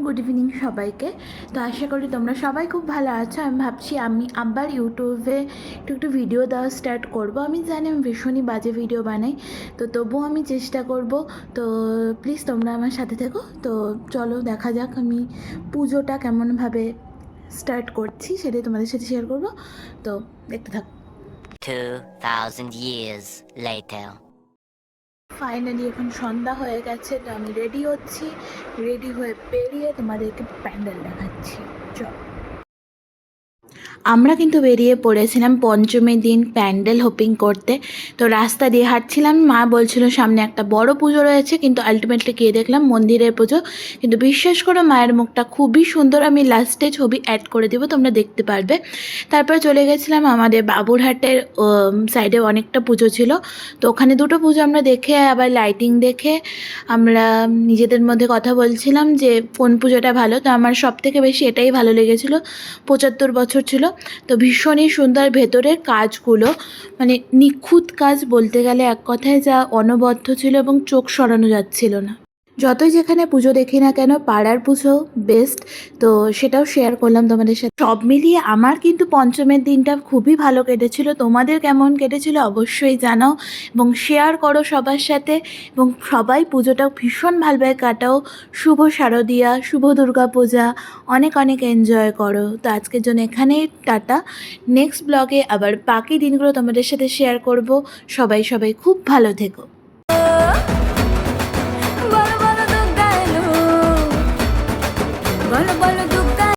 Good evening সবাইকে। তো আশা করি তোমরা সবাই খুব ভালো আছো। আমি ভাবছি আমি আবার ইউটিউবে একটু ভিডিও দেওয়া স্টার্ট করব। আমি জানি আমি ভীষণই বাজে ভিডিও বানাই, তো তবুও আমি চেষ্টা করব। তো প্লিজ তোমরা আমার সাথে থেকো। তো চলো দেখা যাক আমি পুজোটা কেমনভাবে স্টার্ট করছি সেটাই তোমাদের সাথে শেয়ার করব। তো দেখতে থাকো। 2000 years later. ফাইনালি এখন সন্ধ্যা হয়ে গেছে, তো আমি রেডি হচ্ছি। রেডি হয়ে বেরিয়ে তোমাদেরকে প্যান্ডেল দেখাচ্ছি। চলো। আমরা কিন্তু বেরিয়ে পড়েছিলাম পঞ্চমীর দিন প্যান্ডেল হোপিং করতে। তো রাস্তা দিয়ে হাঁটছিলাম, মা বলছিল সামনে একটা বড় পুজো রয়েছে, কিন্তু আলটিমেটলি গিয়ে দেখলাম মন্দিরের পুজো। কিন্তু বিশ্বাস করো মায়ের মুখটা খুবই সুন্দর। আমি লাস্টে ছবি অ্যাড করে দেবো, তোমরা দেখতে পারবে। তারপরে চলে গেছিলাম আমাদের বাবুরহাটের সাইডে অনেকটা পুজো ছিল, তো ওখানে দুটো পুজো আমরা দেখে আবার লাইটিং দেখে আমরা নিজেদের মধ্যে কথা বলছিলাম যে কোন পুজোটা ভালো। তো আমার সবথেকে বেশি এটাই ভালো লেগেছিলো, 75 বছর ছিল। তো ভীষণই সুন্দর ভেতরের কাজগুলো, মানে নিখুঁত কাজ বলতে গেলে এক কথায়, যা অনবদ্য ছিল এবং চোখ সরানো যাচ্ছিল না। যতই যেখানে পুজো দেখি না কেন, পাড়ার পুজো বেস্ট। তো সেটাও শেয়ার করলাম তোমাদের সাথে। সব মিলিয়ে আমার কিন্তু পঞ্চমের দিনটা খুবই ভালো কেটেছিল। তোমাদের কেমন কেটেছিল অবশ্যই জানাও এবং শেয়ার করো সবার সাথে। এবং সবাই পুজোটা ভীষণ ভালোভাবে কাটাও। শুভ শারদিয়া, শুভ দুর্গা পূজা, অনেক অনেক এনজয় করো। তো আজকের জন্য এখানেই টাটা। নেক্সট ব্লগে আবার বাকি দিনগুলো তোমাদের সাথে শেয়ার করব। সবাই খুব ভালো থেকো।